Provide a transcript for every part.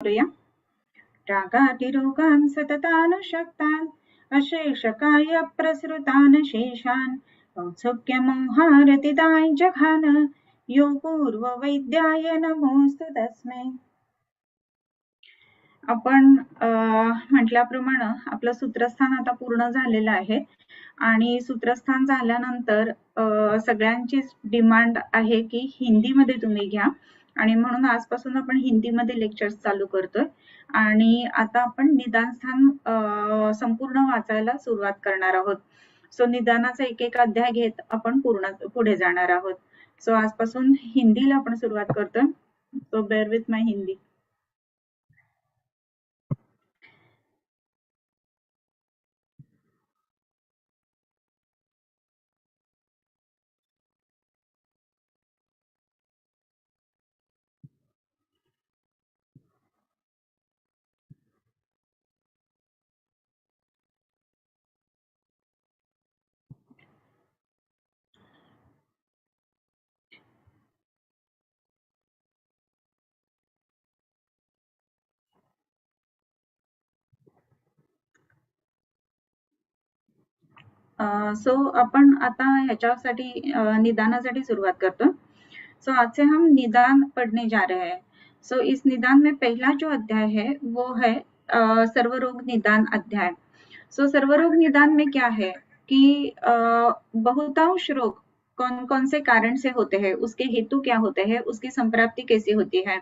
रागातिरोगान् सततानुशक्तान् अशेषकाय प्रसृतान् शेषान् औत्सुक्यमोहारतिदाय जघान यो पूर्ववैद्याय नमोस्तु तस्मै. आपण म्हटल्याप्रमाणे आपलं सूत्रस्थान आता पूर्ण झालेलं आहे आणि सूत्रस्थान झाल्यानंतर सगळ्यांचीच डिमांड आहे की हिंदीमध्ये तुम्ही घ्या आणि म्हणून आजपासून आपण हिंदीमध्ये लेक्चर्स चालू करतोय आणि आता आपण निदानस्थान संपूर्ण वाचायला सुरुवात करणार आहोत. सो निदानाचा एक एक अध्याय घेत आपण पुढे जाणार आहोत. सो आजपासून हिंदीला आपण सुरुवात करतोय. सो बेअर विथ माय हिंदी. सो अपन आता ह्याच्यासाठी निदानासाठी सुरुवात करतो. सो आज से हम निदान पढ़ने जा रहे हैं. सो इस निदान में पहला जो अध्याय है वो है सर्वरोग निदान अध्याय. सो सर्वरोग निदान में क्या है कि बहुतांश रोग कौन कौन से कारण से होते हैं, उसके हेतु क्या होते हैं, उसकी संप्राप्ति कैसी होती है.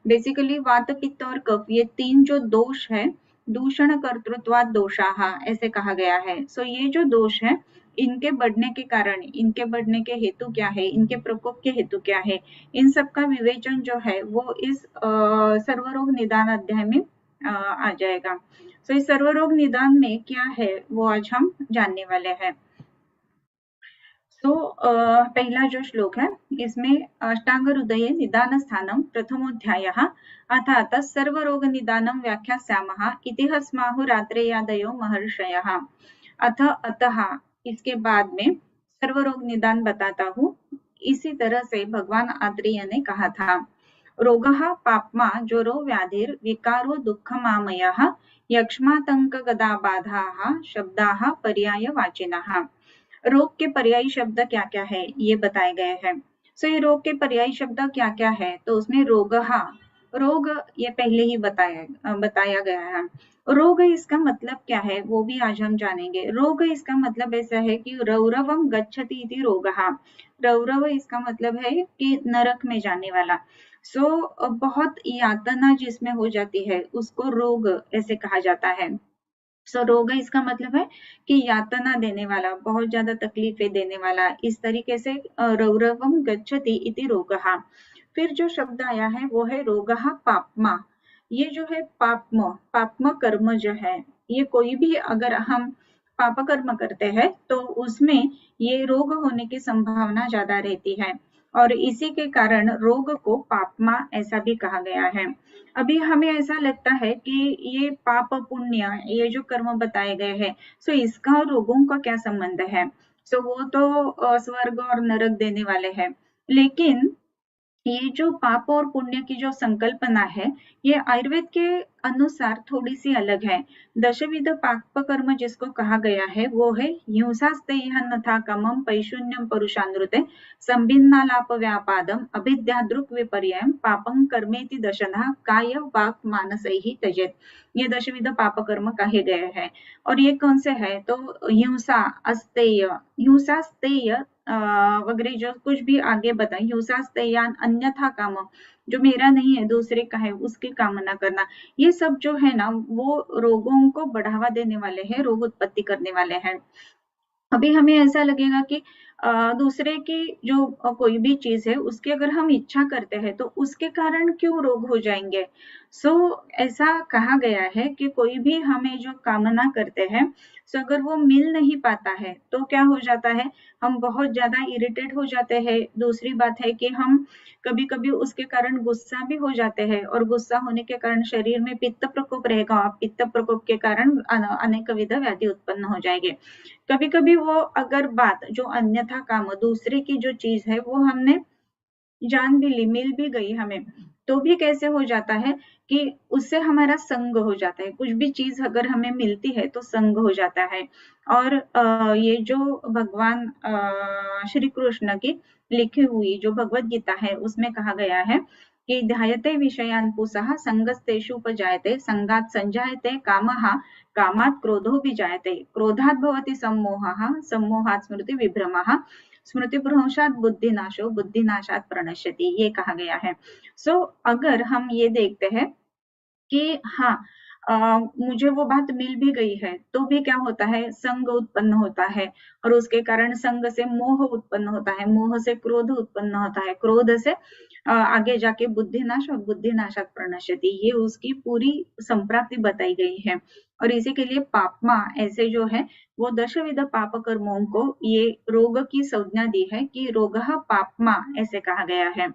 बेसिकली वात पित्त और कफ ये तीन जो दोष है दूषण कर्तृत्वाद दोषाः ऐसे कहा गया है. सो ये जो दोष है इनके बढ़ने के कारण, इनके बढ़ने के हेतु क्या है, इनके प्रकोप के हेतु क्या है, इन सब का विवेचन जो है वो इस सर्वरोग निदान अध्याय में आ जाएगा. सो इस सर्वरोग निदान में क्या है वो आज हम जानने वाले हैं. तो पहला जो श्लोक है इसमें अष्टांग हृदये निदान स्थानम प्रथमोध्यायः अथ सर्वरोग निदानम व्याख्यास्यामः इति हस्माहुरात्रेयादयो महर्षयः. अतः इसके बाद में सर्वरोग निदान बताता हूँ. इसी तरह से भगवान आत्रेय ने कहा था. रोगः पाप्मा ज्वरो व्याधिर विकारो दुःखमामयः यक्ष्मातंक गदाबाधाः शब्दाः पर्यायवाचिनः. रोग के पर्यायी शब्द क्या क्या है ये बताए गए हैं. सो ये रोग के पर्यायी शब्द क्या क्या है, तो उसमें रोग ये पहले ही बताया गया है. रोग इसका मतलब क्या है वो भी आज हम जानेंगे. रोग इसका मतलब ऐसा है कि रौरवम गच्छति इति रोगः. रौरव इसका मतलब है कि नरक में जाने वाला. सो बहुत यातना जिसमें हो जाती है उसको रोग ऐसे कहा जाता है. सो रोग इसका मतलब है कि यातना देने वाला, बहुत ज्यादा तकलीफें देने वाला. इस तरीके से रौरवम गच्छति इति रोगः. फिर जो शब्द आया है वो है रोगः पाप्मा. ये जो है पाप्म कर्म जो है, ये कोई भी अगर हम पाप कर्म करते हैं तो उसमें ये रोग होने की संभावना ज्यादा रहती है और इसी के कारण रोग को पाप्मा ऐसा भी कहा गया है. अभी हमें ऐसा लगता है कि ये पाप पुण्य ये जो कर्म बताए गए हैं सो इसका और रोगों का क्या संबंध है. सो वो तो स्वर्ग और नरक देने वाले हैं, लेकिन ये जो पाप और पुण्य की जो संकल्पना है ये आयुर्वेद के अनुसार थोड़ी सी अलग है. दशविध पाप कर्म जिसको कहा गया है वो है हिंसास्तेहन्नथा कामम पैशून्यम परुषानृते संभिन्नालाप व्यापादम अभिद्यादृक् विपर्ययम पापं कर्मेति दशधा काय वाक मानसैहि त्यजेत. ये दशविध पाप कर्म कहे गए हैं. और ये कौन से है, तो हिंसा, अस्तेय वगैरह जो कुछ भी आगे बताए, हिंसास्तेयान अन्यथा काम जो मेरा नहीं है दूसरे का है उसकी कामना करना, ये सब जो है ना वो रोगों को बढ़ावा देने वाले हैं, रोग उत्पत्ति करने वाले हैं. अभी हमें ऐसा लगेगा कि दूसरे की जो कोई भी चीज है उसकी अगर हम इच्छा करते हैं तो उसके कारण क्यों रोग हो जाएंगे. सो ऐसा कहा गया है कि कोई भी हमें जो कामना करते हैं सो अगर वो मिल नहीं पाता है तो क्या हो जाता है, हम बहुत ज्यादा इरिटेट हो जाते हैं. दूसरी बात है कि हम कभी कभी उसके कारण गुस्सा भी हो जाते हैं और गुस्सा होने के कारण शरीर में पित्त प्रकोप रहेगा. पित्त प्रकोप के कारण अनेक विध व्याधि उत्पन्न हो जाएंगे. कभी कभी वो अगर बात जो अन्यथा काम दूसरे की जो चीज है वो हमने जान भी ली, मिल भी गई हमें, तो भी कैसे हो जाता है कि उससे हमारा संग हो जाता है। कुछ भी चीज अगर हमें मिलती है तो संग हो जाता है। और ये जो भगवान श्री कृष्ण की लिखी हुई जो भगवत गीता है उसमें कहा गया है कि ध्यायते विषयान् पुंसः संगस्तेषु उपजायते संगात् संजायते कामः कामात् क्रोधो विजायते क्रोधात् भवति सम्मोहः सम्मोहात् स्मृति विभ्रमः स्मृतिभ्रंशात् बुद्धिनाशो बुद्धिनाशात् प्रणश्यति, ये कहा गया है। अगर हम ये देखते हैं कि हाँ, मुझे वो बात मिल भी गई है तो भी क्या होता है, संग उत्पन्न होता है और उसके कारण संग से मोह उत्पन्न होता है, मोह से क्रोध उत्पन्न होता है, क्रोध से आगे जाके बुद्धिनाश और बुद्धिनाशात् प्रणश्यति, ये उसकी पूरी संप्राप्ति बताई गई है। और इसी के लिए पापमा ऐसे जो है वो दशविध पाप कर्मों को ये रोग की संज्ञा दी है कि रोगः पापमा ऐसे कहा गया है।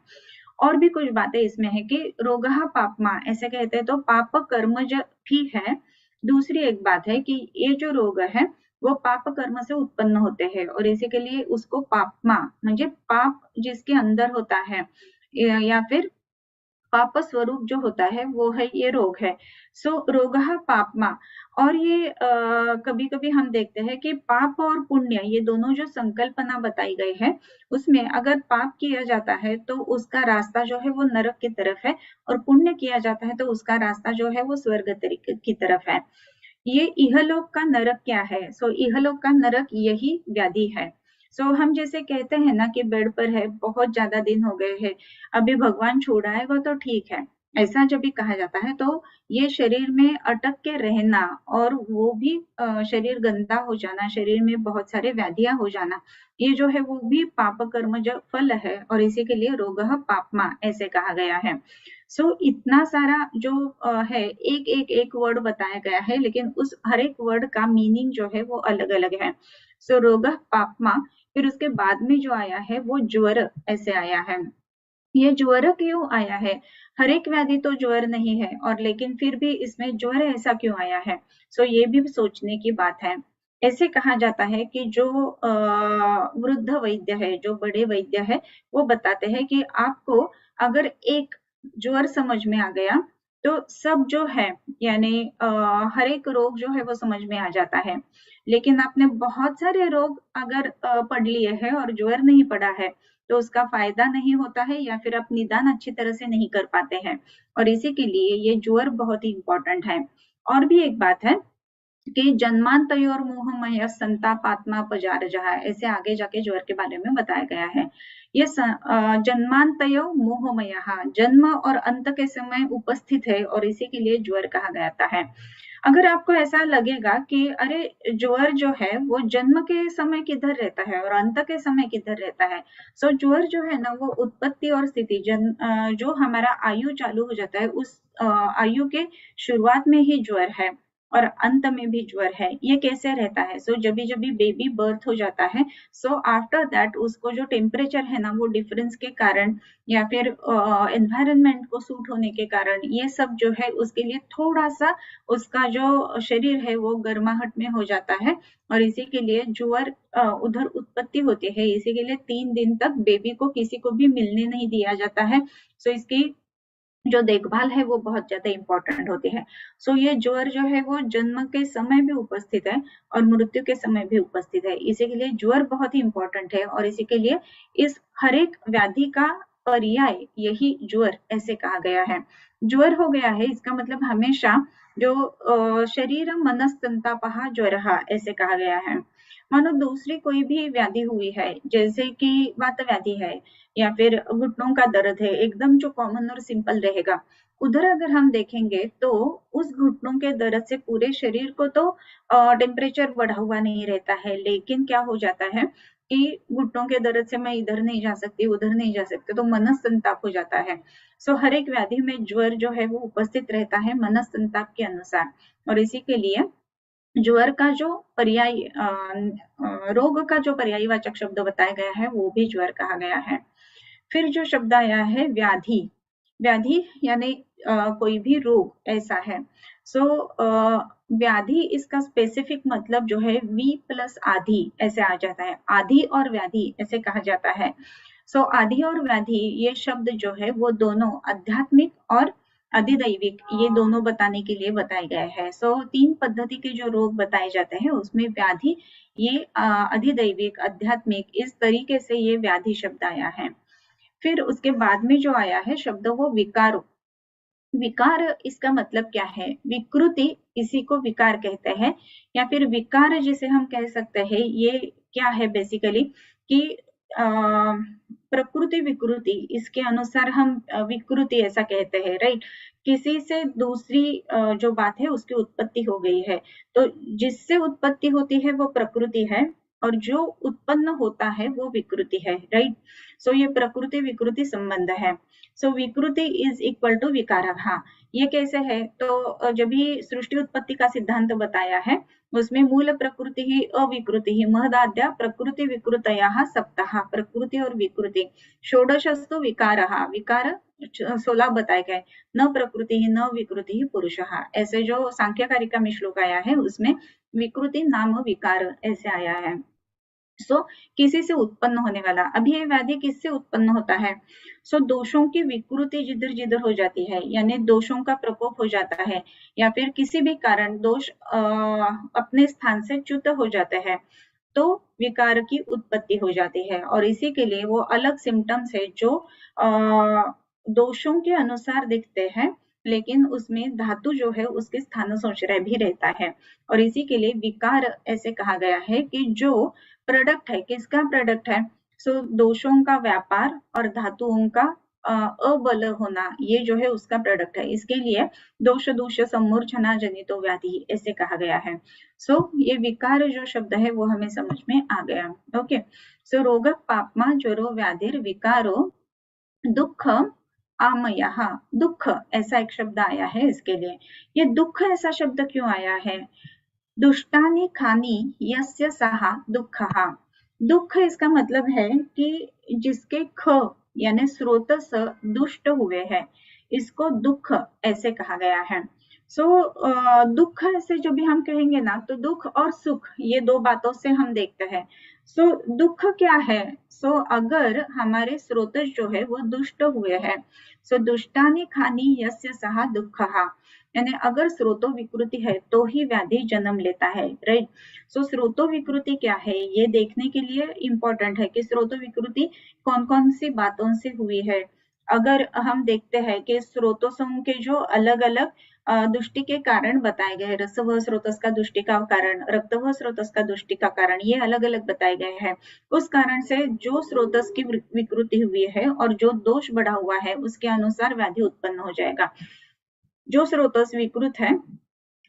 और भी कुछ बातें इसमें है कि रोगः पापमा ऐसे कहते हैं तो पाप कर्मज भी है। दूसरी एक बात है कि ये जो रोग है वो पाप कर्म से उत्पन्न होते हैं और इसी के लिए उसको पापमा म्हणजे पाप जिसके अंदर होता है या फिर पाप स्वरूप जो होता है वो है ये रोग है। रोगः पापमा। और ये कभी कभी हम देखते हैं कि पाप और पुण्य ये दोनों जो संकल्पना बताई गई है उसमें अगर पाप किया जाता है तो उसका रास्ता जो है वो नरक की तरफ है और पुण्य किया जाता है तो उसका रास्ता जो है वो स्वर्ग की तरफ है। ये इहलोक का नरक क्या है? इहलोक का नरक यही व्याधि है। हम जैसे कहते हैं ना कि बेड पर है, बहुत ज्यादा दिन हो गए हैं, अभी भगवान छोड़ाएगा तो ठीक है, ऐसा जब भी कहा जाता है तो ये शरीर में अटक के रहना और वो भी शरीर गंदा हो जाना, शरीर में बहुत सारे व्याधियां हो जाना, ये जो है वो भी पाप कर्म जो फल है और इसी के लिए रोगः पापमा ऐसे कहा गया है। इतना सारा जो है एक वर्ड बताया गया है लेकिन उस हर एक वर्ड का मीनिंग जो है वो अलग अलग है। रोगः पापमा, फिर उसके बाद में जो आया है वो ज्वर ऐसे आया है। ये ज्वर क्यों आया है? हर एक व्याधि तो ज्वर नहीं है और लेकिन फिर भी इसमें ज्वर ऐसा क्यों आया है? ये भी सोचने की बात है। ऐसे कहा जाता है कि जो वृद्ध वैद्य है, जो बड़े वैद्य है, वो बताते हैं कि आपको अगर एक ज्वर समझ में आ गया तो सब जो है यानी हर एक रोग जो है वो समझ में आ जाता है। लेकिन आपने बहुत सारे रोग अगर पढ़ लिए हैं और ज्वर नहीं पढ़ा है तो उसका फायदा नहीं होता है या फिर आप निदान अच्छी तरह से नहीं कर पाते हैं और इसी के लिए ये ज्वर बहुत ही इंपॉर्टेंट है। और भी एक बात है कि जन्मांतयोर मोहमय संतापात्मा पजारजः, ऐसे आगे जाके ज्वर के बारे में बताया गया है। ये जन्मांतयो मोहमय, जन्म और अंत के समय उपस्थित है और इसी के लिए ज्वर कहा जाता है। अगर आपको ऐसा लगेगा कि अरे ज्वर जो है वो जन्म के समय किधर रहता है और अंत के समय किधर रहता है, ज्वर जो है ना वो उत्पत्ति और स्थिति जो हमारा आयु चालू हो जाता है उस आयु के शुरुआत में ही ज्वर है और अंत में भी ज्वर है। ये कैसे रहता है? जब भी बेबी बर्थ हो जाता है आफ्टर दैट उसको जो टेम्परेचर है ना वो डिफरेंस के कारण या फिर एनवायरनमेंट को सूट होने के कारण ये सब जो है उसके लिए थोड़ा सा उसका जो शरीर है वो गर्माहट में हो जाता है और इसी के लिए ज्वर उधर उत्पत्ति होती है। इसी के लिए 3 दिन तक बेबी को किसी को भी मिलने नहीं दिया जाता है। इसकी जो देखभाल है वो बहुत ज्यादा इम्पोर्टेंट होती है। ये ज्वर जो है वो जन्म के समय भी उपस्थित है और मृत्यु के समय भी उपस्थित है। इसी के लिए ज्वर बहुत ही इम्पोर्टेंट है और इसी के लिए इस हर एक व्याधि का पर्याय यही ज्वर ऐसे कहा गया है। ज्वर हो गया है इसका मतलब हमेशा जो शरीर मनस्तंतापः ज्वरः ऐसे कहा गया है। मानो दूसरी कोई भी व्याधि हुई है जैसे कि वात व्याधि है या फिर घुटनों का दर्द है, एकदम जो कॉमन और सिंपल रहेगा, उधर अगर हम देखेंगे तो उस घुटनों के दर्द से पूरे शरीर को तो टेम्परेचर बढ़ा हुआ नहीं रहता है, लेकिन क्या हो जाता है कि घुटनों के दर्द से मैं इधर नहीं जा सकती उधर नहीं जा सकती तो मनस्तंताप हो जाता है। हर एक व्याधि में ज्वर जो है वो उपस्थित रहता है मनस्तंताप के अनुसार और इसी के लिए ज्वर का जो पर्याय रोग का जो पर्यायवाचक शब्द बताया गया है वो भी ज्वर कहा गया है। फिर जो शब्द आया है व्याधि, व्याधि यानी कोई भी रोग ऐसा है। व्याधि इसका स्पेसिफिक मतलब जो है वी प्लस आधि ऐसे आ जाता है, आधि और व्याधि ऐसे कहा जाता है। सो आदि और व्याधि ये शब्द जो है वो दोनों आध्यात्मिक और अधिदैविक ये दोनों बताने के लिए बताए गए हैं। सो 3 पद्धति के जो रोग बताए जाते हैं उसमें व्याधि ये अधिदैविक, आध्यात्मिक इस तरीके से ये व्याधि शब्द आया है। फिर उसके बाद में जो आया है शब्द वो विकारो। विकार इसका मतलब क्या है? विकृति, इसी को विकार कहते हैं, या फिर विकार जिसे हम कह सकते हैं ये क्या है बेसिकली कि प्रकृति विकृति, इसके अनुसार हम विकृति ऐसा कहते हैं, राइट। किसी से दूसरी जो बात है उसकी उत्पत्ति हो गई है, तो जिससे उत्पत्ति होती है वो प्रकृति है और जो उत्पन्न होता है वो विकृति है, राइट। सो ये प्रकृति विकृति संबंध है। सो विकृति इज इक्वल टू विकार। हाँ, ये कैसे है? तो जब भी सृष्टि उत्पत्ति का सिद्धांत बताया है उसमें मूल प्रकृति ही अविकृति ही महदाद्या प्रकृति विकृतया सप्ताह, प्रकृति और विकृति षोडशस्तु विकार, विकार 16 बताए गए, न प्रकृति ही न विकृति ही पुरुष। ऐसे जो सांख्यकारिका में श्लोक आया है उसमें विकृति नाम विकार ऐसे आया है। सो किसी से उत्पन्न होने वाला। अभी ये व्याधि किससे उत्पन्न होता है? सो दोषों की विकृति जिधर जिधर हो जाती है, यानी दोषों का प्रकोप हो जाता है, या फिर किसी भी कारण दोष अपने स्थान से च्युत हो जाते हैं, तो विकार की उत्पत्ति हो जाती है। और इसी के लिए वो अलग सिम्टम्स है जो दोषों के अनुसार दिखते हैं, लेकिन उसमें धातु जो है उसके स्थान संचय भी रहता है। और इसी के लिए विकार ऐसे कहा गया है कि जो प्रोडक्ट है, किसका प्रोडक्ट है? सो दोषों का व्यापार और धातुओं का अबल होना, ये जो है उसका प्रोडक्ट है। इसके लिए दोष दूष सम्मूर्छना जनितो व्याधि ऐसे कहा गया है। सो ये विकार जो शब्द है वो हमें समझ में आ गया। ओके, सो रोग पापमा ज्वरो व्याधिर विकारो दुख आमयः। दुख ऐसा एक शब्द आया है इसके लिए। ये दुख ऐसा शब्द क्यों आया है? दुष्टानि खानि यस्य सः दुःखः। दुख इसका मतलब है कि जिसके ख यानी स्रोतस दुष्ट हुए हैं, इसको दुख ऐसे कहा गया है। सो दुख ऐसे जो भी हम कहेंगे ना, तो दुख और सुख ये दो बातों से हम देखते हैं। सो दुख क्या है? सो अगर हमारे स्रोतस जो है वो दुष्ट हुए हैं, सो दुष्टानि खानि यस्य सः दुःखः, यानी अगर स्रोतो विकृति है तो ही व्याधि जन्म लेता है, राइट। सो स्रोतो विकृति क्या है ये देखने के लिए इम्पोर्टेंट है कि स्रोतो विकृति कौन कौन सी बातों से हुई है। अगर हम देखते हैं कि स्रोतों के जो अलग अलग दुष्टि के कारण बताए गए, रसव स्रोतस का दुष्टि का कारण, रक्तव स्रोतस का दुष्टि का कारण, ये अलग अलग बताए गए हैं। उस कारण से जो स्रोतस की विकृति हुई है और जो दोष बढ़ा हुआ है उसके अनुसार व्याधि उत्पन्न हो जाएगा। जो स्रोतस विकृत है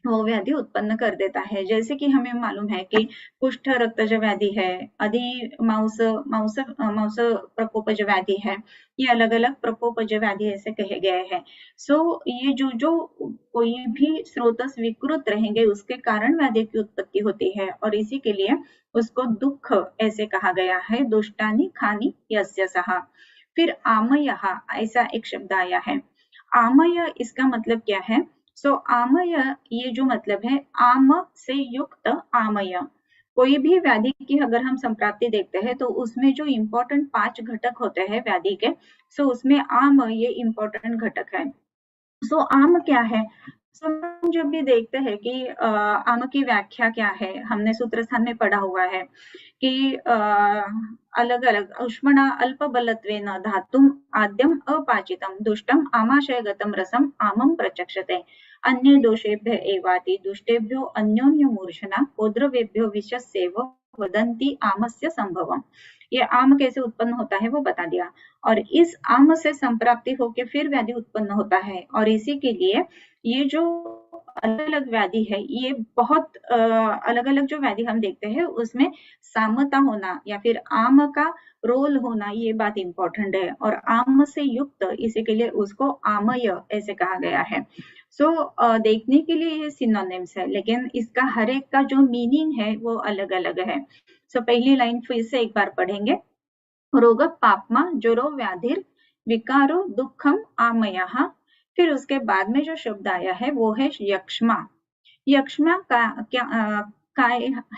वो व्याधि उत्पन्न कर देता है। जैसे कि हमें मालूम है कि कुष्ठ रक्तज व्याधि है, अधि मांस प्रकोपज व्याधि है, ये अलग अलग प्रकोपज व्याधि ऐसे कहे गए हैं। सो ये जो जो कोई भी स्रोतस विकृत रहेंगे उसके कारण व्याधि की उत्पत्ति होती है, और इसी के लिए उसको दुख ऐसे कहा गया है। दुष्टानि खानि यस्य सः। फिर आमयः ऐसा एक शब्द आया है। आमय इसका मतलब क्या है? सो आमय ये जो मतलब है आम से युक्त आमय। कोई भी व्याधि की अगर हम संप्राप्ति देखते हैं तो उसमें जो इम्पोर्टेंट 5 घटक होते हैं व्याधि के, सो उसमें आम ये इम्पोर्टेंट घटक है। सो आम क्या है? सो हम जब भी देखते हैं कि आम की व्याख्या क्या है, हमने सूत्र स्थान में पढ़ा हुआ है कि अलग अलग उष्मणा अल्पबलत्वेन धातुम आद्यम अपाचितम दुष्टम आमाशयगतम रसम आमम प्रचक्षते अन्य दोषेभ्य एवाति दुष्टेभ्यो अन्योन्य मूर्छना उपद्रवेभ्यो विषस्येव वदन्ति आमस्य संभवम। ये आम कैसे उत्पन्न होता है वो बता दिया, और इस आम से संप्राप्ति होकर फिर व्याधि उत्पन्न होता है। और इसी के लिए ये जो अलग अलग व्याधि है, ये बहुत अलग अलग जो व्याधि हम देखते हैं उसमें सामता होना या फिर आम का रोल होना, ये बात इंपॉर्टेंट है। और आम से युक्त, इसी के लिए उसको आमय ऐसे कहा गया है। सो देखने के लिए ये सिनोनिम्स है, लेकिन इसका हर एक का जो मीनिंग है वो अलग अलग है। सो पहली लाइन फिर से एक बार पढ़ेंगे। रोग पापमा ज्वरो व्याधिर विकारो दुखम आमयः। फिर उसके बाद में जो शब्द आया है वो है यक्ष्मा। यक्ष्मा का क्या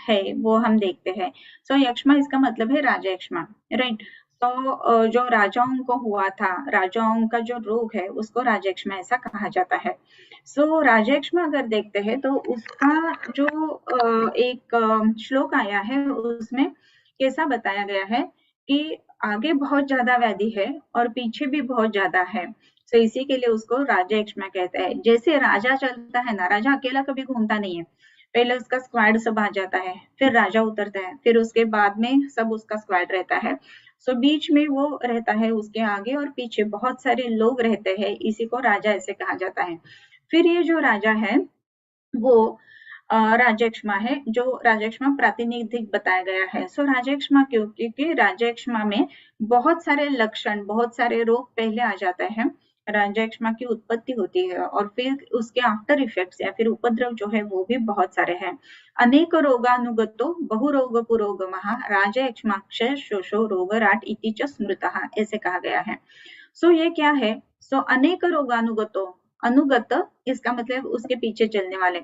है वो हम देखते हैं। सो यक्ष्मा इसका मतलब है राजयक्ष्मा, राइट। तो जो राजाओं को हुआ था, राजाओं का जो रोग है उसको राजयक्ष्मा ऐसा कहा जाता है। सो राजयक्ष्मा अगर देखते हैं तो उसका जो एक श्लोक आया है उसमें कैसा बताया गया है कि आगे बहुत ज्यादा व्याधि है और पीछे भी बहुत ज्यादा है। तो इसी के लिए उसको राजयक्ष्मा कहते हैं। जैसे राजा चलता है ना, राजा अकेला कभी घूमता नहीं है, पहले उसका स्क्वाड सब आ जाता है, फिर राजा उतरता है, फिर उसके बाद में सब उसका स्क्वाड रहता है। सो बीच में वो रहता है, उसके आगे और पीछे बहुत सारे लोग रहते हैं, इसी को राजा ऐसे कहा जाता है। फिर ये जो राजा है वो राजयक्ष्मा है, जो राजयक्ष्मा प्रातिनिधिक बताया गया है। सो राजयक्ष्मा क्यों? क्योंकि राजयक्ष्मा में बहुत सारे लक्षण, बहुत सारे रोग पहले आ जाते हैं, राजयक्ष्मा की उत्पत्ति होती है और फिर उसके आफ्टर इफेक्ट्स या फिर उपद्रव जो है वो भी बहुत सारे हैं। अनेक रोगानुगतो बहुरोग पुरोगमः राजयक्ष्माक्षय शोषो रोगराट इति च स्मृतः, ऐसे कहा गया है। सो ये क्या है? सो अनेक रोगानुगतो, अनुगत इसका मतलब उसके पीछे चलने वाले,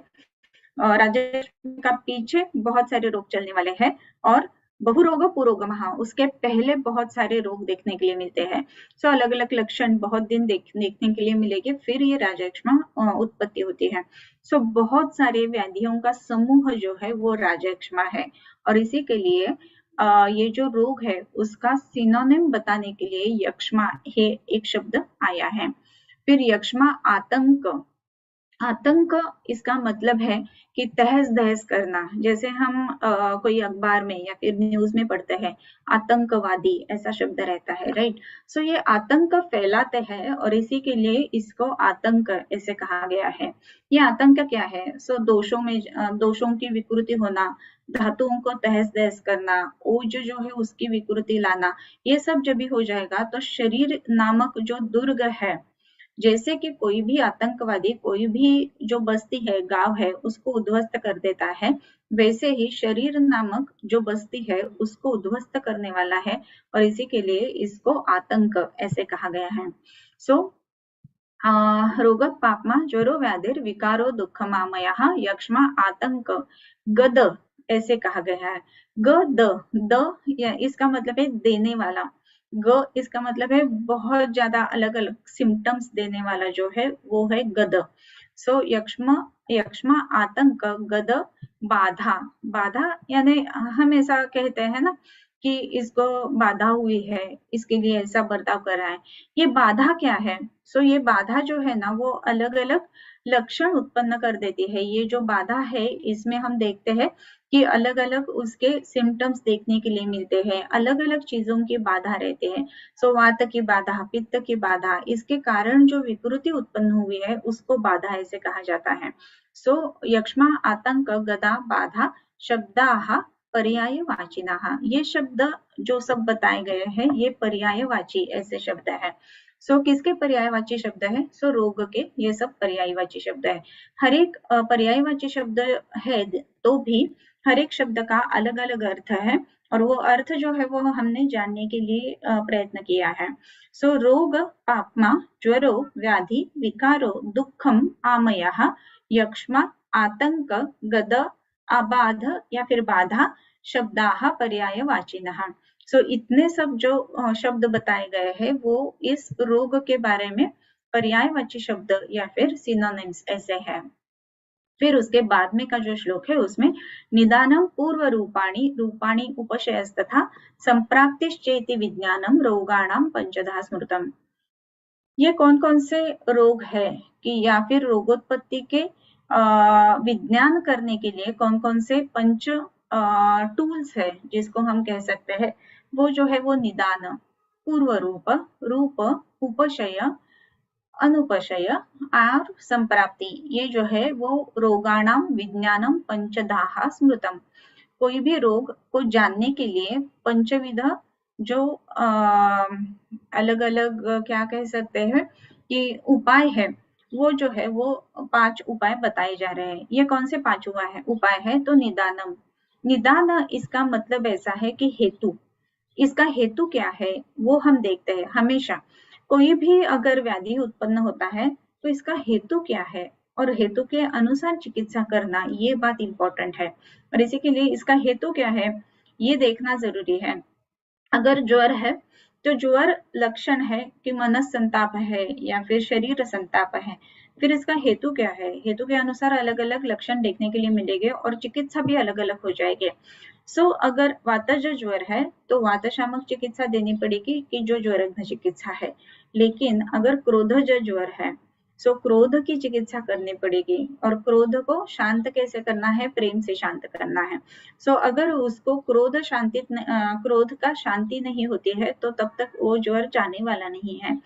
राजेश का पीछे बहुत सारे रोग चलने वाले हैं, और बहुरोग पुरोगमः उसके पहले बहुत सारे रोग देखने के लिए मिलते हैं। सो अलग अलग लक्षण बहुत दिन देखने के लिए मिलेंगे, फिर ये राजयक्ष्मा उत्पत्ति होती है। सो बहुत सारे व्याधियों का समूह जो है वो राजयक्ष्मा है, और इसी के लिए ये जो रोग है उसका सिनोनिम बताने के लिए यक्ष्मा ये एक शब्द आया है। फिर यक्ष्मा आतंक, आतंक इसका मतलब है कि तहस नहस करना। जैसे हम कोई अखबार में या फिर न्यूज में पढ़ते हैं आतंकवादी, ऐसा शब्द रहता है, राइट। सो ये आतंक फैलाते हैं और इसी के लिए इसको आतंक ऐसे कहा गया है। ये आतंक क्या है? सो दोषों में दोषों की विकृति होना, धातुओं को तहस नहस करना, ओज जो है उसकी विकृति लाना, ये सब जब भी हो जाएगा तो शरीर नामक जो दुर्ग है, जैसे कि कोई भी आतंकवादी कोई भी जो बस्ती है, गांव है, उसको उद्ध्वस्त कर देता है, वैसे ही शरीर नामक जो बस्ती है उसको उद्ध्वस्त करने वाला है, और इसी के लिए इसको आतंक ऐसे कहा गया है। सो रोग पापमा ज्वरो व्याधिर विकारो दुःखमामयः यक्ष्मा आतंक गद ऐसे कहा गया है। द इसका मतलब है देने वाला, ग इसका मतलब है बहुत ज्यादा अलग अलग सिम्टम्स देने वाला जो है वो है गद। सो यक्ष्मा आतंक गद बाधा, बाधा यानी हम ऐसा कहते हैं ना कि इसको बाधा हुई है, इसके लिए ऐसा बर्ताव कर रहा है। ये बाधा क्या है? सो ये बाधा जो है ना वो अलग अलग लक्षण उत्पन्न कर देती है। ये जो बाधा है इसमें हम देखते हैं कि अलग अलग उसके सिम्टम्स देखने के लिए मिलते हैं, अलग अलग चीजों की बाधा रहते हैं। सो वात की बाधा, पित्त की बाधा, इसके कारण जो विकृति उत्पन्न हुई है उसको बाधा ऐसे कहा जाता है। सो यक्ष्मा आतंक गदा बाधा शब्दाः पर्यायवाचिनः, ये शब्द जो सब बताए गए हैं ये पर्यायवाची ऐसे शब्द है। सो किसके पर्यायवाची शब्द है? सो रोग के ये सब पर्यायवाची शब्द है। हर एक पर्यायवाची शब्द है तो भी हर एक शब्द का अलग अलग अर्थ है, और वो अर्थ जो है वो हमने जानने के लिए प्रयत्न किया है। सो रोग पापमा ज्वरो व्याधि विकारो दुःखम आमयः यक्ष्मा आतंक गद आबाध या फिर बाधा शब्दाः पर्यायवाचिनः। सो इतने सब जो शब्द बताए गए हैं वो इस रोग के बारे में पर्यायवाची शब्द या फिर सिनोनिम्स ऐसे हैं। फिर उसके बाद में का जो श्लोक है उसमें निदानम पूर्व रूपाणी रूपाणी उपशयस्तथा संप्राप्तिश्चेति विज्ञानम रोगाणाम पंचधा स्मृतम। ये कौन कौन से रोग है कि या फिर रोगोत्पत्ति के विज्ञान करने के लिए कौन कौन से पंच टूल्स है जिसको हम कह सकते हैं, वो जो है वो निदान, पूर्व रूप, रूप, उपशय, अनुपशय और संप्राप्ति, ये जो है वो रोगाणाम विज्ञानम पंचदाहा स्मृतम। कोई भी रोग को जानने के लिए पंचविध जो अलग अलग क्या कह सकते हैं कि उपाय है, वो जो है वो 5 उपाय बताए जा रहे हैं। ये कौन से 5 उपाय है? तो निदानम, निदान इसका मतलब ऐसा है कि हेतु, इसका हेतु क्या है वो हम देखते हैं। हमेशा कोई भी अगर व्याधि उत्पन्न होता है तो इसका हेतु क्या है, और हेतु के अनुसार चिकित्सा करना, ये बात इंपॉर्टेंट है। और इसी के लिए इसका हेतु क्या है ये देखना जरूरी है। अगर ज्वर है तो ज्वर लक्षण है कि मनस संताप है या फिर शरीर संताप है। फिर इसका हेतु क्या है? हेतु के अनुसार अलग अलग लक्षण देखने के लिए मिलेंगे और चिकित्सा भी अलग अलग हो जाएगी। अगर वातज ज्वर है तो वात शामक चिकित्सा देनी पड़ेगी कि जो ज्वरघ्न चिकित्सा है। लेकिन अगर क्रोधज ज्वर है क्रोध की चिकित्सा करनी पड़ेगी। और क्रोध को शांत कैसे करना है? प्रेम से शांत करना है। अगर उसको क्रोध का शांति नहीं होती है तो तब तक वो ज्वर जाने वाला नहीं है।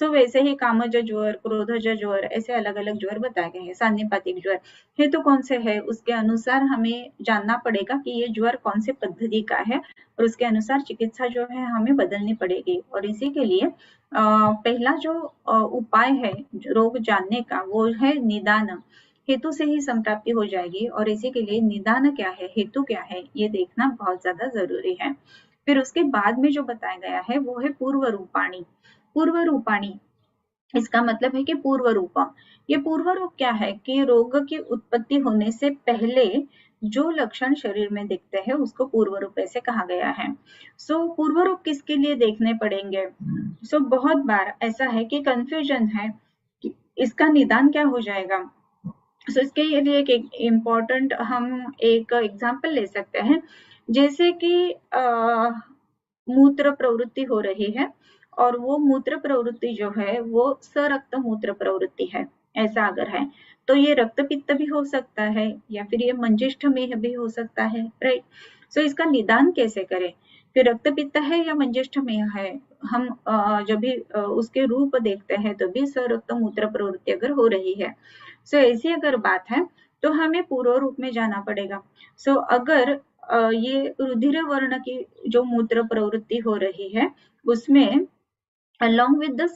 वैसे ही कामज ज्वर, क्रोधज ज्वर, ऐसे अलग अलग ज्वर बताए गए हैं। सान्निपातिक ज्वर हेतु कौन से है उसके अनुसार हमें जानना पड़ेगा कि ये ज्वर कौन से पद्धति का है और उसके अनुसार चिकित्सा जो है हमें बदलनी पड़ेगी। और इसी के लिए पहला जो उपाय है रोग जानने का वो है निदान। हेतु से ही संप्राप्ति हो जाएगी और इसी के लिए निदान क्या है, हेतु क्या है, ये देखना बहुत ज्यादा जरूरी है। फिर उसके बाद में जो बताया गया है वो है पूर्व रूपाणी। पूर्व रूपाणी इसका मतलब है कि पूर्व रूप। ये पूर्व रूप क्या है कि रोग की उत्पत्ति होने से पहले जो लक्षण शरीर में दिखते हैं उसको पूर्व रूप ऐसे कहा गया है। पूर्व रूप किसके लिए देखने पड़ेंगे? बहुत बार ऐसा है कि कंफ्यूजन है कि इसका निदान क्या हो जाएगा। इसके लिए एक इम्पोर्टेंट हम एक एग्जाम्पल ले सकते हैं। जैसे कि मूत्र प्रवृत्ति हो रही है और वो मूत्र प्रवृत्ति जो है वो सरक्त मूत्र प्रवृत्ति है, ऐसा अगर है तो ये रक्त पित्त भी हो सकता है या फिर ये मंजिष्ठ में भी हो सकता है, राइट। इसका निदान कैसे करें? फिर रक्त पित्त है या मंजिष्ठ में है, हम जब भी उसके रूप देखते हैं तो भी सरक्त मूत्र प्रवृत्ति अगर हो रही है, ऐसी अगर बात है तो हमें पूर्व रूप में जाना पड़ेगा। अगर ये रुधिर वर्ण की जो मूत्र प्रवृत्ति हो रही है उसमें along with the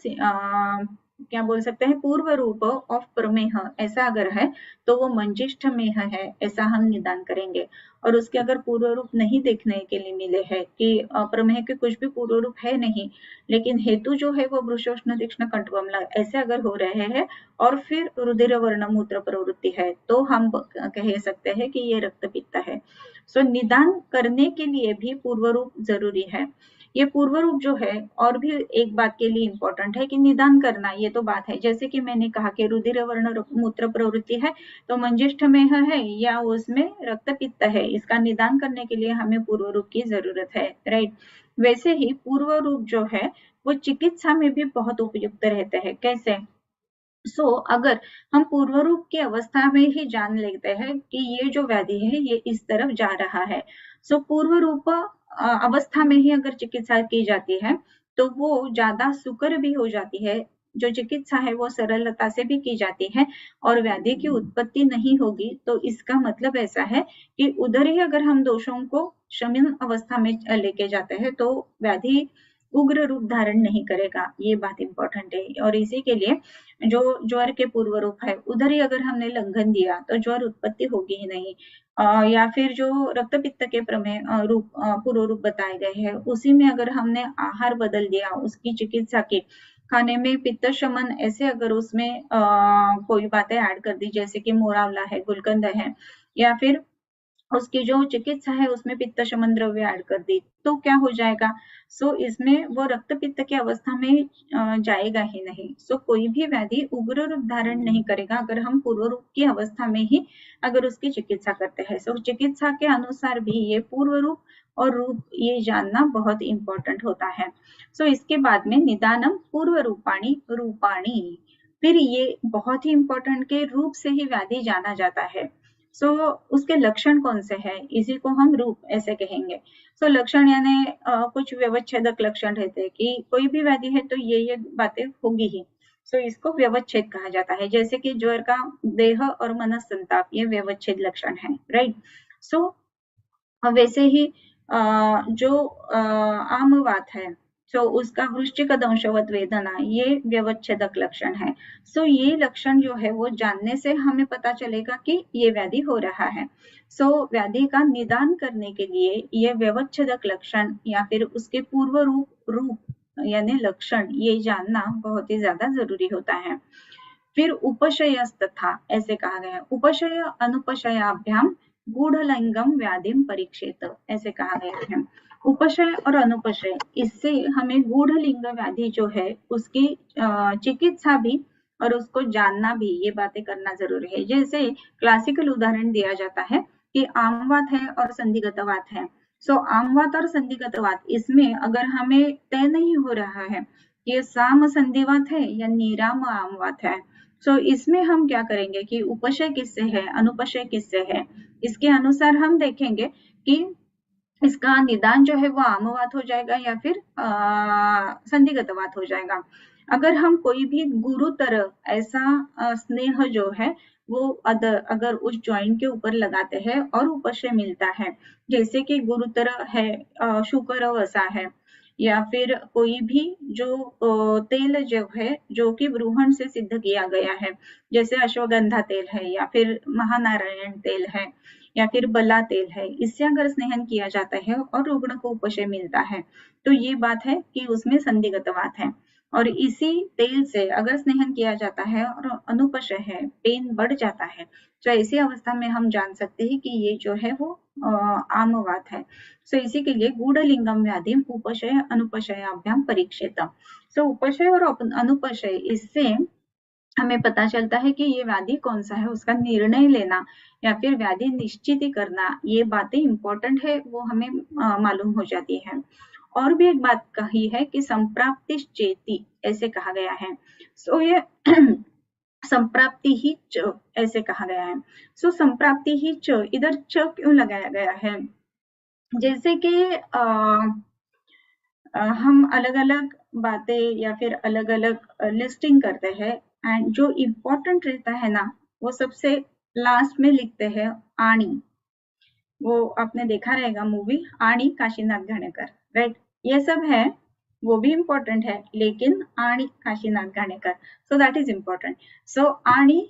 क्या बोल सकते हैं पूर्व रूप ऑफ प्रमेह ऐसा अगर है तो वो मंजिष्ठ मेह है, ऐसा हम निदान करेंगे। और उसके अगर पूर्व रूप नहीं देखने के लिए मिले है कि प्रमेह के कुछ भी पूर्व रूप है नहीं, लेकिन हेतु जो है वो वृषोष्ण तीक्ष्ण कंठवमला ऐसे अगर हो रहे हैं और फिर रुधिर वर्ण मूत्र प्रवृत्ति है तो हम कह सकते हैं कि ये रक्त पित्त है। निदान करने के लिए भी पूर्व रूप जरूरी है। ये पूर्व रूप जो है और भी एक बात के लिए इम्पोर्टेंट है कि निदान करना, ये तो बात है जैसे कि मैंने कहा कि रुधिर वर्ण मूत्र प्रवृत्ति है तो मंजिष्ठ में है या उसमें रक्त पित्त है, इसका निदान करने के लिए हमें पूर्व रूप की जरूरत है, राइट। वैसे ही पूर्व रूप जो है वो चिकित्सा में भी बहुत उपयुक्त रहते हैं। कैसे? अगर हम पूर्व रूप की अवस्था में ही जान लेते हैं कि ये जो व्याधि है ये इस तरफ जा रहा है, पूर्व रूप अवस्था में ही अगर चिकित्सा की जाती है तो वो ज्यादा सुकर भी हो जाती है, जो चिकित्सा है वो सरलता से भी की जाती है और व्याधि की उत्पत्ति नहीं होगी। तो इसका मतलब ऐसा है कि उधर ही अगर हम दोषों को शमन अवस्था में लेके जाते हैं तो व्याधि उग्र रूप धारण नहीं करेगा, ये बात इंपॉर्टेंट है। और इसी के लिए जो ज्वर के पूर्व रूप है उधर ही अगर हमने लंघन दिया तो ज्वर उत्पत्ति होगी ही नहीं। या फिर जो रक्त पित्त के प्रमेय रूप पूर्व रूप बताए गए हैं उसी में अगर हमने आहार बदल दिया उसकी चिकित्सा की, खाने में पित्त शमन ऐसे अगर उसमें कोई बातें ऐड कर दी जैसे कि मोरावला है, गुलकंद है, या फिर उसकी जो चिकित्सा है उसमें पित्त शमन द्रव्य ऐड कर दी तो क्या हो जाएगा? इसमें वो रक्त पित्त की अवस्था में जाएगा ही नहीं। कोई भी व्याधि उग्र रूप धारण नहीं करेगा अगर हम पूर्व रूप की अवस्था में ही अगर उसकी चिकित्सा करते हैं। चिकित्सा के अनुसार भी ये पूर्व रूप और रूप ये जानना बहुत इंपॉर्टेंट होता है। इसके बाद में निदानम पूर्व रूपाणी रूपाणी, फिर ये बहुत ही इंपॉर्टेंट के रूप से ही व्याधि जाना जाता है। उसके लक्षण कौन से हैं, इसी को हम रूप ऐसे कहेंगे। लक्षण यानी कुछ व्यवच्छेदक लक्षण रहते हैं कि कोई भी व्याधि है तो ये बातें होगी ही। इसको व्यवच्छेद कहा जाता है, जैसे कि ज्वर का देह और मनस संताप ये व्यवच्छेद लक्षण है, राइट। वैसे ही जो आम बात है उसका वृश्चिक दंशवत वेदना ये व्यवच्छेदक लक्षण है। ये लक्षण जो है वो जानने से हमें पता चलेगा कि ये व्याधि हो रहा है। व्याधि का निदान करने के लिए ये व्यवच्छेदक लक्षण या फिर उसके पूर्व रूप यानी लक्षण ये जानना बहुत ही ज्यादा जरूरी होता है। फिर उपशयस्तथा ऐसे कहा गया, उपशय अनुपशयाभ्याम गूढ़लिंगम व्याधिम परीक्षित ऐसे कहा गया है। उपशय और अनुपशय, इससे हमें गूढ़ लिंग व्याधि जो है उसकी चिकित्सा भी और उसको जानना भी, ये बातें करना जरूरी है। जैसे क्लासिकल उदाहरण दिया जाता है कि आमवात है और संधिगत वात है। सो आमवात और संधिगत वात, इसमें अगर हमें तय नहीं हो रहा है ये साम संधिवात है या निराम आमवात है, सो इसमें हम क्या करेंगे कि उपशय किससे है, अनुपशय किससे है, इसके अनुसार हम देखेंगे कि इसका निदान जो है वो आमवात हो जाएगा या फिर संधिगत वात हो जाएगा। अगर हम कोई भी गुरुतर ऐसा स्नेह जो है वो अगर उस जॉइंट के ऊपर लगाते हैं और उपशय मिलता है, जैसे कि गुरुतर है, शुकर वसा है, या फिर कोई भी जो तेल जो है जो कि ब्रूहण से सिद्ध किया गया है, जैसे अश्वगंधा तेल है या फिर महानारायण तेल है या फिर बला तेल है, इससे अगर स्नेहन किया जाता है और रुग्ण को उपशय मिलता है तो ये बात है कि उसमें संधिगत वात है। और इसी तेल से अगर स्नेहन किया जाता है और अनुपशय है, पेन बढ़ जाता है, तो ऐसी अवस्था में हम जान सकते हैं कि ये जो है वो आमवात है। सो इसी के लिए गूढ़लिंगम व्याधि उपशय अनुपशयाभ्याम परीक्षित। सो उपशय और अनुपशय, इससे हमें पता चलता है कि ये व्याधि कौन सा है, उसका निर्णय लेना या फिर व्याधि निश्चित करना, ये बातें इंपॉर्टेंट है, वो हमें मालूम हो जाती है। और भी एक बात कही है कि संप्राप्ति चेती ऐसे कहा गया है। सो ये संप्राप्ति ही च ऐसे कहा गया है। सो संप्राप्ति ही च, इधर च क्यों लगाया गया है? जैसे कि हम अलग अलग बातें या फिर अलग अलग लिस्टिंग करते हैं, एंड जो इम्पोर्टेंट रहता है ना वो सबसे लास्ट में लिखते हैं आणी। वो आपने देखा रहेगा मूवी आणी काशीनाथ घाणेकर, राइट? ये सब है, वो भी इम्पोर्टेंट है, लेकिन आणी Kashinath Ghanekar, so that is important. So आणी,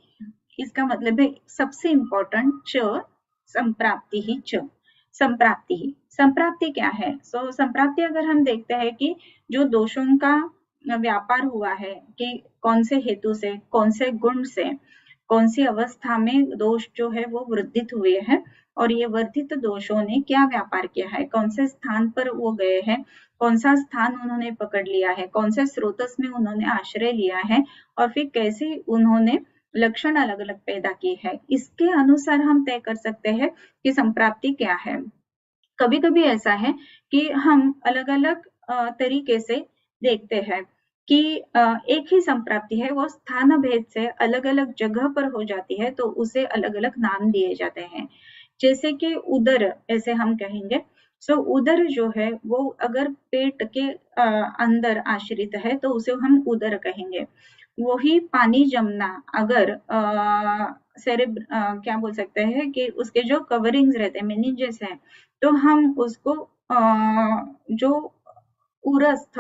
इसका मतलब है सबसे इम्पोर्टेंट, च संप्राप्ति ही च, संप्राप्ति ही। संप्राप्ति क्या है? सो संप्राप्ति अगर हम देखते हैं कि जो दोषों का व्यापार हुआ है कि कौन से हेतु से, कौन से गुण से, कौन सी अवस्था में दोष जो है वो वृद्धित हुए हैं, और ये वर्धित दोषों ने क्या व्यापार किया है, कौन से स्थान पर वो गए हैं, कौन सा स्थान उन्होंने पकड़ लिया है, कौन से स्रोतस में उन्होंने आश्रय लिया है, और फिर कैसे उन्होंने लक्षण अलग अलग पैदा किए हैं, इसके अनुसार हम तय कर सकते हैं कि संप्राप्ति क्या है। कभी कभी ऐसा है कि हम अलग अलग तरीके से देखते हैं कि एक ही संप्राप्ति है वो स्थान भेद से अलग अलग जगह पर हो जाती है, तो उसे अलग अलग नाम दिए जाते हैं। जैसे कि उदर, ऐसे हम कहेंगे। सो उदर जो है वो अगर पेट के अंदर आश्रित है तो उसे हम उदर कहेंगे। वही पानी जमना अगर क्या बोल सकते हैं कि उसके जो कवरिंग्स रहते हैं, मेनिंजेस है, तो हम उसको जो उरस्थ,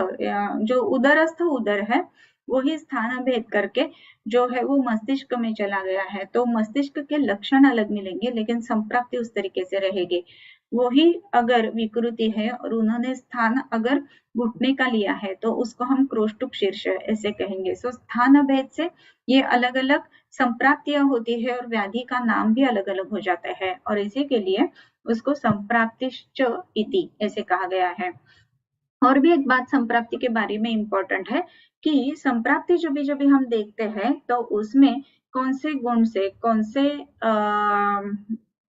जो उदरस्थ उदर है, वही स्थान भेद करके जो है वो मस्तिष्क में चला गया है, तो मस्तिष्क के लक्षण अलग मिलेंगे लेकिन संप्राप्ति उस तरीके से रहेगी। वही अगर विकृति है और उन्होंने स्थान अगर घुटने का लिया है तो उसको हम क्रोष्टुक शीर्ष ऐसे कहेंगे। सो स्थान भेद से ये अलग अलग संप्राप्तियां होती है और व्याधि का नाम भी अलग अलग हो जाता है, और इसी के लिए उसको संप्राप्तिश्च इति ऐसे कहा गया है। और भी एक बात संप्राप्ति के बारे में इम्पोर्टेंट है कि संप्राप्ति जब भी हम देखते हैं तो उसमें कौन से गुण से, कौन से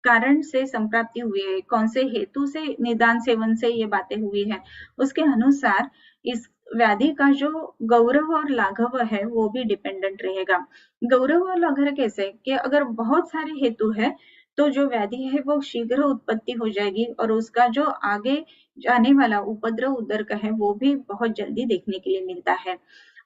कारण से संप्राप्ति हुई है, कौन से हेतु से निदान सेवन से ये बातें हुई है, उसके अनुसार इस व्याधि का जो गौरव और लाघव है वो भी डिपेंडेंट रहेगा। गौरव और लाघव कैसे कि अगर बहुत सारे हेतु है तो जो व्याधि है वो शीघ्र उत्पत्ति हो जाएगी और उसका जो आगे जाने वाला उपद्रव उदर का है वो भी बहुत जल्दी देखने के लिए मिलता है।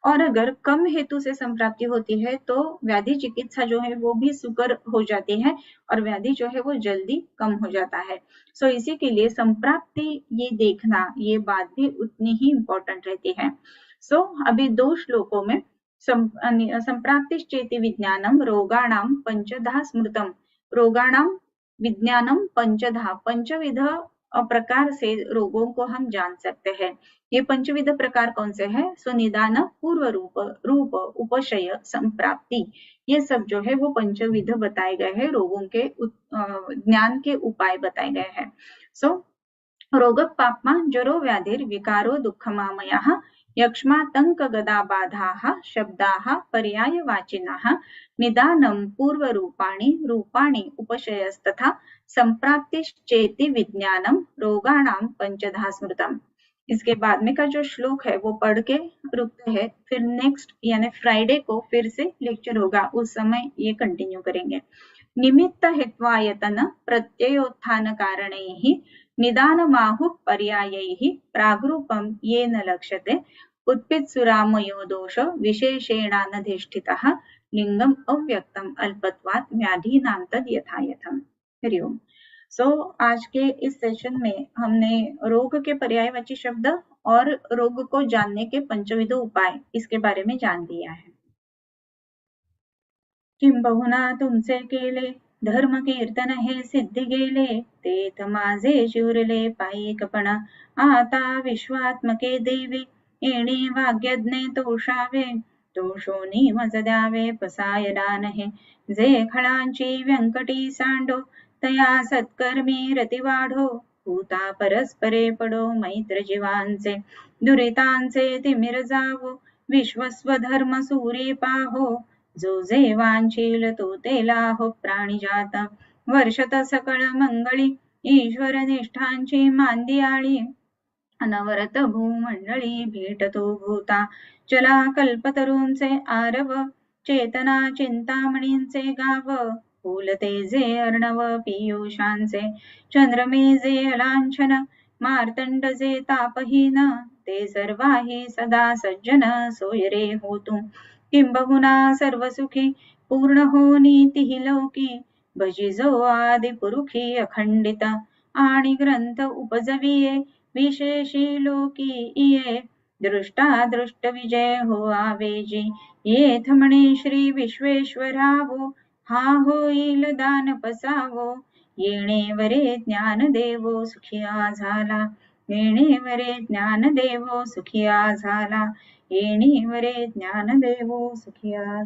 और अगर कम हेतु से संप्राप्ति होती है तो व्याधि चिकित्सा जो है वो भी सुकर हो जाती है और व्याधि जो है वो जल्दी कम हो जाता है। सो इसी के लिए संप्राप्ति ये देखना, ये बात भी उतनी ही इम्पोर्टेंट रहती है। सो अभी 2 श्लोकों में संप्राप्तिश्चेति विज्ञानम रोगाणाम पंचधा स्मृतम, रोगाणाम विज्ञानम पंचधा, पंचविध प्रकार से रोगों को हम जान सकते हैं। ये पंचविध प्रकार कौन से हैं? सो निदान, पूर्व रूप, रूप, उपशय, संप्राप्ति, ये सब जो है वो पंचविध बताए गए हैं, रोगों के ज्ञान के उपाय बताए गए हैं। सो रोगपाप्मा जरो व्याधिर्विकारो दुःखमामयाः यक्ष्मातङ्कगदाबाधाः शब्दाः पर्यायवाचिनः निदानं पूर्वरूपाणि रूपाणि उपशयस्तथा संप्राप्तिश्चेति विज्ञानम रोगाणां पंचधा स्मृतम। इसके बाद में का जो श्लोक है वो पढ़ के रुकते हैं, फिर नेक्स्ट यानी फ्राइडे को फिर से लेक्चर होगा, उस समय ये कंटिन्यू करेंगे। निमित्त हेत्वायतन प्रत्ययोत्थान कारणैः निदानमाहुः पर्यायैः प्राग्रूपं येन लक्ष्यते उत्पित्सुरामयो दोष विशेषेणानधिष्ठितः लिंगम अव्यक्तम अल्पत्वात् व्याधीनां तद यथायथम। हरिओम। आज के इस सेशन में हमने रोग के पर्यायवाची शब्द और रोग को जानने के पंचविध उपाय इसके बारे में जान लिया है। किंबहुना तुमचे केले धर्म कीर्तन हे सिद्धी गेले तेथ माझे शिवरले पायिकपणा आता विश्वात्मके देवी येणे वाग्यज्ञे तोषावे तोषोनी मज द्यावे पसायदान हे जे खळांची व्यंकटी सांडो तया सत्कर्मी रतिवाढो भूता परस्परे पडो मैत्र जीवांचे दुरितांचे तिमिर जावो विश्वस्वधर्म सूरी पाहो जो जे वांछील तो तेला हो प्राणिजात वर्षत सकळ मंगळी ईश्वर निष्ठांची मांदियाळी अनवरत भूमंडळी भेटतो भूता चला कल्पतरूंचे आरव चेतना चिंतामणींचे गाव फुलते जे अर्णव पीयूषांचे चंद्रमे जे अलांछन मार्तंड जे तापहीन ते सर्वाही सदा सज्जन सोयरे होतु किंबहुना सर्वसुखी पूर्ण होनी तिहि लौकी भजिजो आदि पुरुखी अखंडित आणि ग्रंथ उपजविये विशेषी लोकी इये दृष्टा दृष्ट विजय हो आवेजी येथ म्हणे श्री विश्वेश्वरावो हा होईल दान पसावो येणे वरे ज्ञान देवो सुखिया झाला येणे वरे ज्ञान देवो सुखिया झाला येणे वरे ज्ञान देवो सुखिया